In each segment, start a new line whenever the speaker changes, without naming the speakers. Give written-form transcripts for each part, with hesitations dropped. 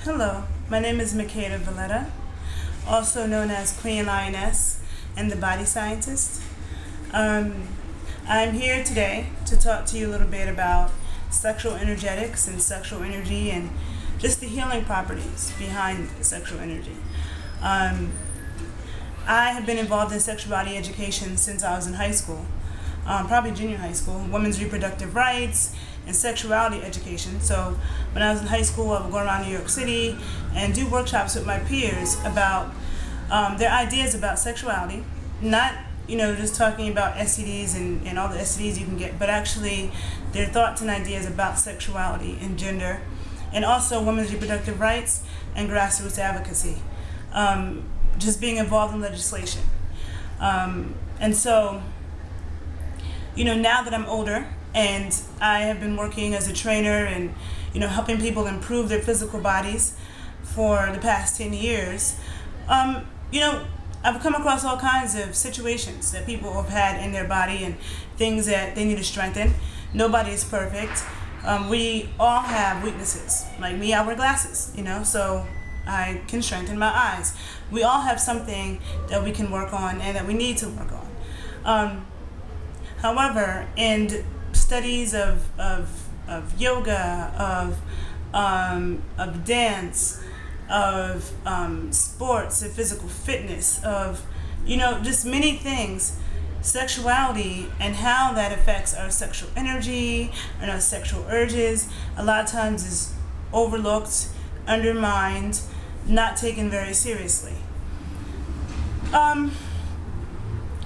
Hello, my name is Makeda Voletta, also known as Queen Lioness and the Body Scientist. I'm here today to talk to you a little bit about sexual energetics and sexual energy and just the healing properties behind sexual energy. I have been involved in sexuality education since I was in high school, probably junior high school, women's reproductive rights, and sexuality education. So when I was in high school, I would go around New York City and do workshops with my peers about their ideas about sexuality, not just talking about STDs and all the STDs you can get, but actually their thoughts and ideas about sexuality and gender, and also women's reproductive rights and grassroots advocacy, just being involved in legislation. And so, now that I'm older, and I have been working as a trainer and helping people improve their physical bodies for the past 10 years. I've come across all kinds of situations that people have had in their body and things that they need to strengthen. Nobody is perfect. We all have weaknesses. Like me, I wear glasses, so I can strengthen my eyes. We all have something that we can work on and that we need to work on. However, in studies of yoga, of dance, of sports and physical fitness, of just many things, sexuality and how that affects our sexual energy and our sexual urges a lot of times is overlooked, undermined, not taken very seriously.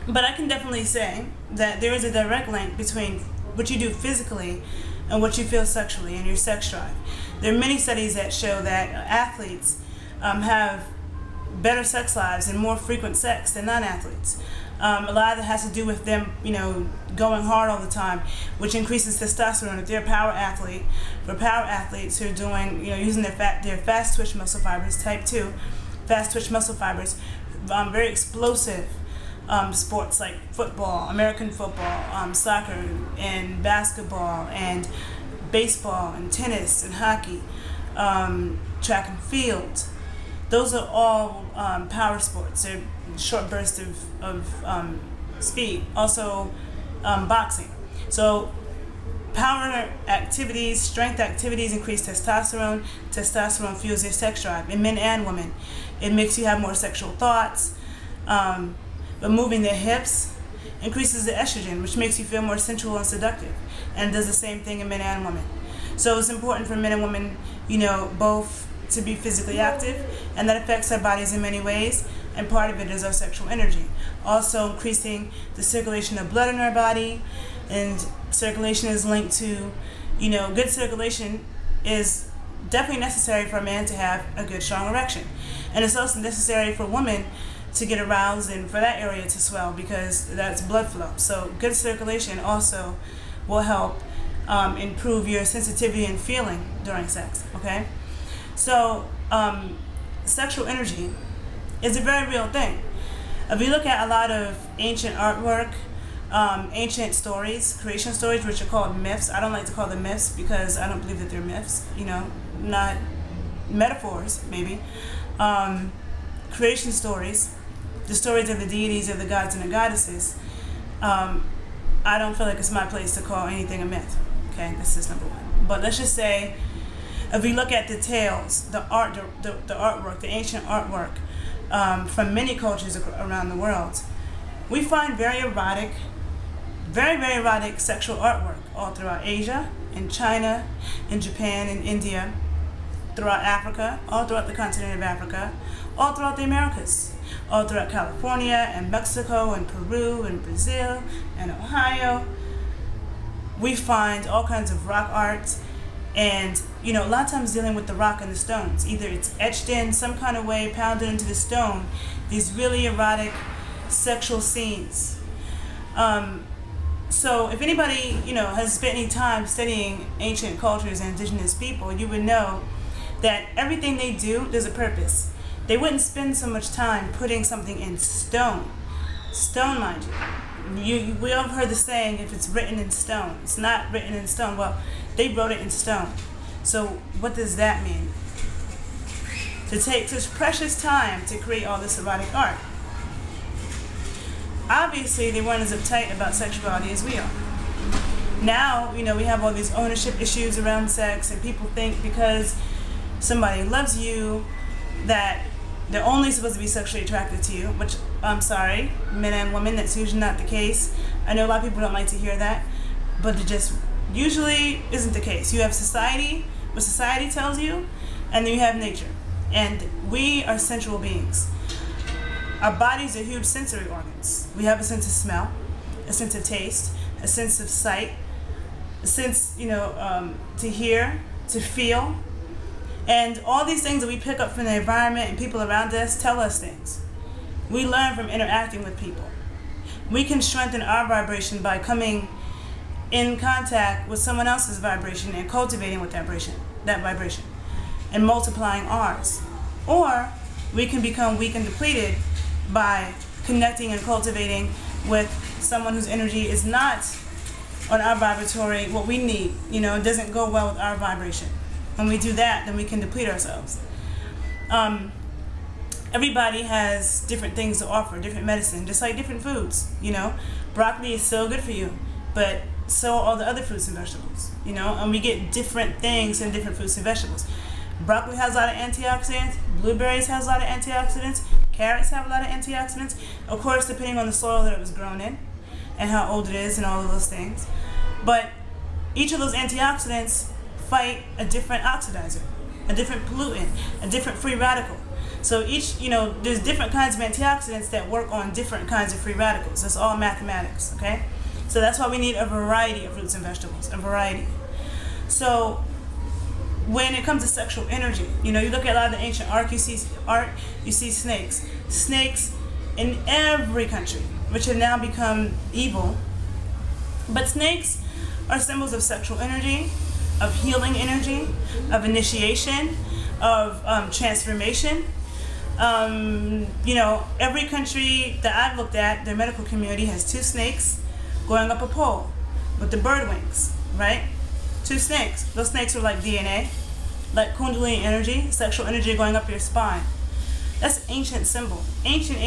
But I can definitely say that there is a direct link between what you do physically and what you feel sexually and your sex drive. There are many studies that show that athletes have better sex lives and more frequent sex than non-athletes. A lot of it has to do with them, going hard all the time, which increases testosterone. If they're a power athlete, for power athletes who are doing, using their fast twitch muscle fibers, type 2, fast twitch muscle fibers, very explosive sports like football, American football, soccer, and basketball, and baseball, and tennis, and hockey, track and field. Those are all power sports. They're short bursts of speed. Also, boxing. So, power activities, strength activities increase testosterone. Testosterone fuels your sex drive in men and women. It makes you have more sexual thoughts. But moving their hips increases the estrogen, which makes you feel more sensual and seductive, and does the same thing in men and women. So it's important for men and women, both to be physically active, and that affects our bodies in many ways, and part of it is our sexual energy. Also increasing the circulation of blood in our body, and circulation is linked to, good circulation is definitely necessary for a man to have a good, strong erection. And it's also necessary for women to get aroused and for that area to swell, because that's blood flow. So good circulation also will help improve your sensitivity and feeling during sex, okay? So sexual energy is a very real thing. If you look at a lot of ancient artwork, ancient stories, creation stories, which are called myths. I don't like to call them myths because I don't believe that they're myths, not metaphors, maybe. Creation stories, the stories of the deities, of the gods and the goddesses, I don't feel like it's my place to call anything a myth. Okay, this is number one. But let's just say, if we look at the tales, the art, the artwork, the ancient artwork from many cultures around the world, we find very erotic sexual artwork all throughout Asia, in China, in Japan, in India, throughout Africa, all throughout the continent of Africa, all throughout the Americas, all throughout California and Mexico and Peru and Brazil and Ohio. We find all kinds of rock art, and a lot of times dealing with the rock and the stones. Either it's etched in some kind of way, pounded into the stone, these really erotic sexual scenes. So if anybody has spent any time studying ancient cultures and indigenous people, you would know that everything they do, there's a purpose. They wouldn't spend so much time putting something in stone. Stone, mind you. We all have heard the saying, if it's written in stone. It's not written in stone. Well, they wrote it in stone. So what does that mean? to take such precious time to create all this erotic art? Obviously, they weren't as uptight about sexuality as we are. Now, we have all these ownership issues around sex, and people think because somebody loves you that they're only supposed to be sexually attracted to you, which I'm sorry, men and women, that's usually not the case. I know a lot of people don't like to hear that, but it just usually isn't the case. You have society, what society tells you, and then you have nature. And we are sensual beings. Our bodies are huge sensory organs. We have a sense of smell, a sense of taste, a sense of sight, a sense, to hear, to feel. And all these things that we pick up from the environment and people around us tell us things. We learn from interacting with people. We can strengthen our vibration by coming in contact with someone else's vibration and cultivating with that vibration, and multiplying ours. Or we can become weak and depleted by connecting and cultivating with someone whose energy is not on our vibratory, what we need, it doesn't go well with our vibration. When we do that, then we can deplete ourselves. Everybody has different things to offer, different medicine, just like different foods, Broccoli is so good for you, but so are all the other fruits and vegetables, and we get different things in different fruits and vegetables. Broccoli has a lot of antioxidants, blueberries has a lot of antioxidants, carrots have a lot of antioxidants, of course depending on the soil that it was grown in and how old it is and all of those things. But each of those antioxidants fight a different oxidizer, a different pollutant, a different free radical. So each, there's different kinds of antioxidants that work on different kinds of free radicals. That's all mathematics, okay? So that's why we need a variety of fruits and vegetables, a variety. So when it comes to sexual energy, you look at a lot of the ancient art, you see snakes. Snakes in every country, which have now become evil. But snakes are symbols of sexual energy, of healing energy, of initiation, of transformation. Every country that I've looked at, their medical community has 2 snakes going up a pole with the bird wings, right? 2 snakes. Those snakes are like DNA, like Kundalini energy, sexual energy going up your spine. That's an ancient symbol. Ancient,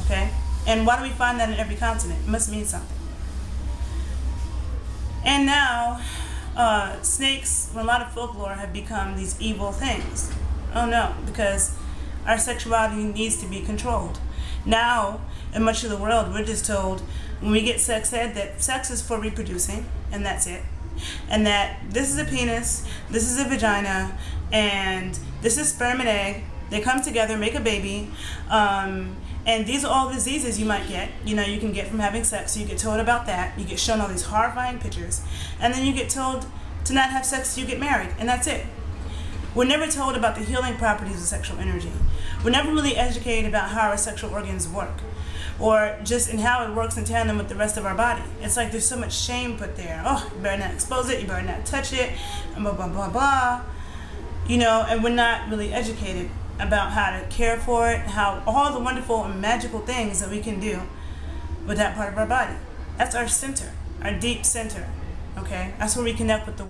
okay? And why do we find that in every continent? It must mean something. And now, snakes, in a lot of folklore, have become these evil things. Oh no, because our sexuality needs to be controlled. Now, in much of the world, we're just told when we get sex ed that sex is for reproducing, and that's it. And that this is a penis, this is a vagina, and this is sperm and egg. They come together, make a baby, and these are all diseases you might get. You can get from having sex. So you get told about that. You get shown all these horrifying pictures, and then you get told to not have sex. You get married, and that's it. We're never told about the healing properties of sexual energy. We're never really educated about how our sexual organs work, or just in how it works in tandem with the rest of our body. It's like there's so much shame put there. Oh, you better not expose it, you better not touch it, and blah, blah, blah, blah. And we're not really educated about how to care for it, how all the wonderful and magical things that we can do with that part of our body. That's our center, our deep center, okay? That's where we connect with the